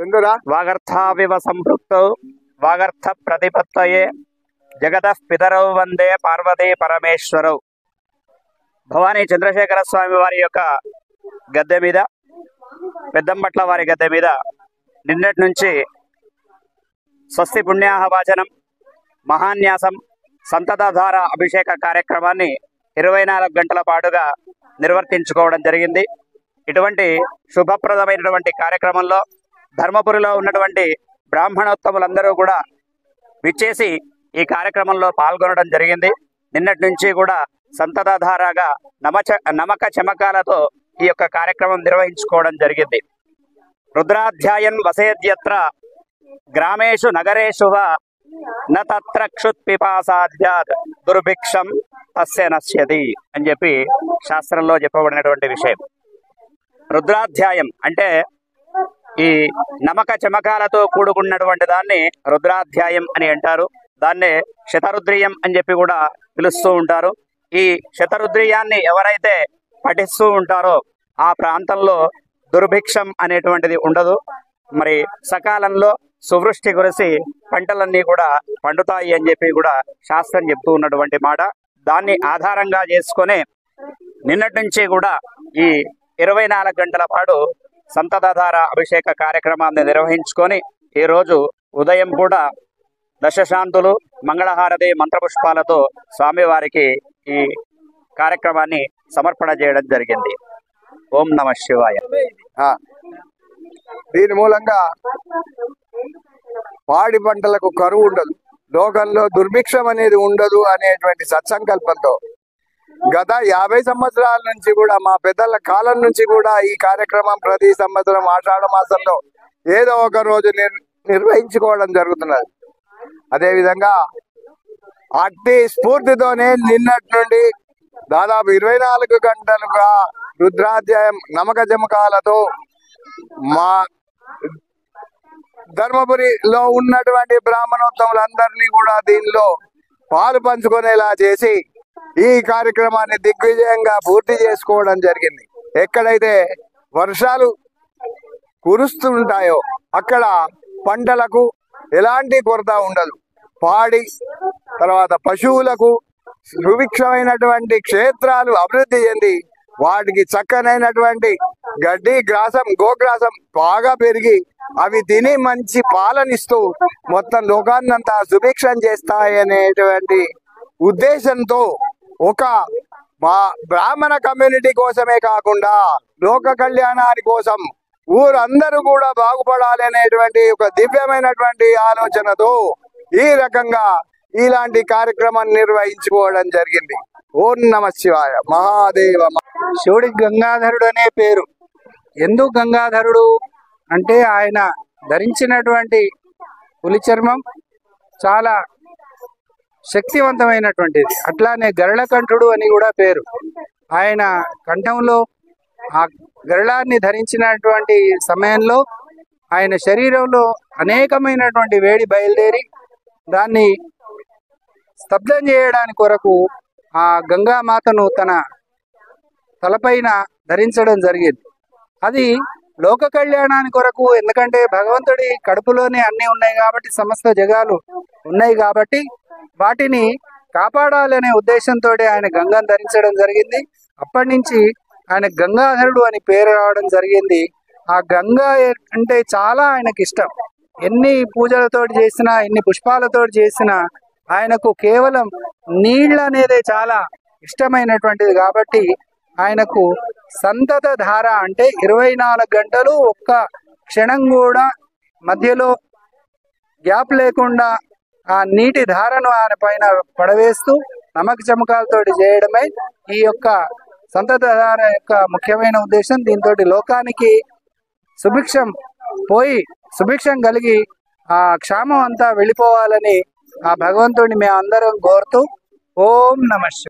ఎందురా వాగర్థావివ సంపృక్తౌ వాగర్థ ప్రతిపత్తయే జగతః పితరౌ వందే పార్వతీ పరమేశ్వరౌ. భవానీ చంద్రశేఖర స్వామి వారి యొక్క గద్దె మీద, పెద్దంబట్ల వారి గద్దె మీద నిన్నటి నుంచి స్వస్తి పుణ్యాహవాచనం, మహాన్యాసం, సంతతధార అభిషేక కార్యక్రమాన్ని 24 గంటల పాటుగా నిర్వర్తించుకోవడం జరిగింది. ఇటువంటి శుభప్రదమైనటువంటి కార్యక్రమంలో ధర్మపురిలో ఉన్నటువంటి బ్రాహ్మణోత్తములందరూ కూడా విచ్చేసి ఈ కార్యక్రమంలో పాల్గొనడం జరిగింది. నిన్నటి నుంచి కూడా సంతతధారగా నమక చమకాలతో ఈ యొక్క కార్యక్రమం నిర్వహించుకోవడం జరిగింది. రుద్రాధ్యాయన్ వసేద్యత్ర గ్రామేషు నగరేషు న తత్ర క్షుత్పిపాసాద్యాత్ దుర్భిక్షం తస్య నశ్యతి అని చెప్పి శాస్త్రంలో చెప్పబడినటువంటి విషయం. రుద్రాధ్యాయం అంటే ఈ నమక చమకాలతో కూడుకున్నటువంటి దాన్ని రుద్రాధ్యాయం అని అంటారు. దాన్నే శతరుద్రియం అని చెప్పి కూడా పిలుస్తూ ఉంటారు. ఈ శతరుద్రియాన్ని ఎవరైతే పఠిస్తూ ఉంటారో ఆ ప్రాంతంలో దుర్భిక్షం అనేటువంటిది ఉండదు. మరి సకాలంలో సువృష్టి కురిసి పంటలన్నీ కూడా పండుతాయి అని చెప్పి కూడా శాస్త్రం చెప్తూ ఉన్నటువంటి మాట. దాన్ని ఆధారంగా చేసుకొని నిన్నటి నుంచి కూడా ఈ 24 గంటల పాటు సంతతధార అభిషేక కార్యక్రమాన్ని నిర్వహించుకొని ఈరోజు ఉదయం కూడా దశశాంతులు, మంగళహారతి, మంత్రపుష్పాలతో స్వామివారికి ఈ కార్యక్రమాన్ని సమర్పణ చేయడం జరిగింది. ఓం నమ శివాయ. దీని మూలంగా పాడి పంటలకు కరువు ఉండదు, లోకంలో దుర్భిక్షం అనేది ఉండదు అనేటువంటి సత్సంకల్పంతో గత 50 సంవత్సరాల నుంచి కూడా మా పెద్దల కాలం నుంచి కూడా ఈ కార్యక్రమం ప్రతి సంవత్సరం ఆషాఢ మాసంలో ఏదో ఒక రోజు నిర్వహించుకోవడం జరుగుతున్నది. అదేవిధంగా అట్టి స్ఫూర్తితోనే నిన్నటి నుండి దాదాపు 24 గంటలుగా రుద్రాధ్యాయం నమక జమకాలతో మా ధర్మపురిలో ఉన్నటువంటి బ్రాహ్మణోత్తములందరినీ కూడా దీనిలో పాలు పంచుకునేలా చేసి ఈ కార్యక్రమాన్ని దిగ్విజయంగా పూర్తి చేసుకోవడం జరిగింది. ఎక్కడైతే వర్షాలు కురుస్తుంటాయో అక్కడ పంటలకు ఎలాంటి కొరత ఉండదు. పాడి తర్వాత పశువులకు సుభిక్షమైనటువంటి క్షేత్రాలు అభివృద్ధి చెంది వాటికి చక్కనైనటువంటి గడ్డి, గ్రాసం, గోగ్రాసం బాగా పెరిగి అవి తిని మంచి పాలనిస్తూ మొత్తం లోకాన్నంతా సుభిక్షం చేస్తాయనేటువంటి ఉద్దేశంతో ఒక మా బ్రాహ్మణ కమ్యూనిటీ కోసమే కాకుండా లోక కళ్యాణాని కోసం ఊరందరూ కూడా బాగుపడాలి అనేటువంటి ఒక దివ్యమైనటువంటి ఆలోచనతో ఈ రకంగా ఇలాంటి కార్యక్రమాన్ని నిర్వహించుకోవడం జరిగింది. ఓం నమ శివాయ. మహాదేవ. శివుడికి గంగాధరుడు అనే పేరు. ఎందుకు గంగాధరుడు అంటే ఆయన ధరించినటువంటి పులి చర్మం చాలా శక్తివంతమైనటువంటిది. అట్లానే గరళకంఠుడు అని కూడా పేరు. ఆయన కంఠంలో ఆ గరళాన్ని ధరించినటువంటి సమయంలో ఆయన శరీరంలో అనేకమైనటువంటి వేడి బయలుదేరి దాన్ని స్తబ్దం చేయడానికి కొరకు ఆ గంగామాతను తన తలపైన ధరించడం జరిగింది. అది లోక కళ్యాణానికి కొరకు. ఎందుకంటే భగవంతుడి కడుపులోనే అన్నీ ఉన్నాయి కాబట్టి, సమస్త జగాలు ఉన్నాయి కాబట్టి వాటిని కాపాడాలనే ఉద్దేశంతో ఆయన గంగను ధరించడం జరిగింది. అప్పటి నుంచి ఆయన గంగాధరుడు అని పేరు రావడం జరిగింది. ఆ గంగా అంటే చాలా ఆయనకి ఇష్టం. ఎన్ని పూజలతోటి చేసినా, ఎన్ని పుష్పాలతోటి చేసినా ఆయనకు కేవలం నీళ్ళు అనేదే చాలా ఇష్టమైనటువంటిది. కాబట్టి ఆయనకు సంతత ధార అంటే 24 గంటలు ఒక్క క్షణం కూడా మధ్యలో గ్యాప్ లేకుండా ఆ నీటి ధారను ఆయన పైన పడవేస్తూ నమక చమకాలతోటి చేయడమే ఈ యొక్క సంతత ధార యొక్క ముఖ్యమైన ఉద్దేశం. దీంతో లోకానికి సుభిక్షం పోయి సుభిక్షం కలిగి ఆ క్షామం అంతా వెళ్ళిపోవాలని ఆ భగవంతుడిని మేము అందరం కోరుతూ ఓం నమః శివాయ.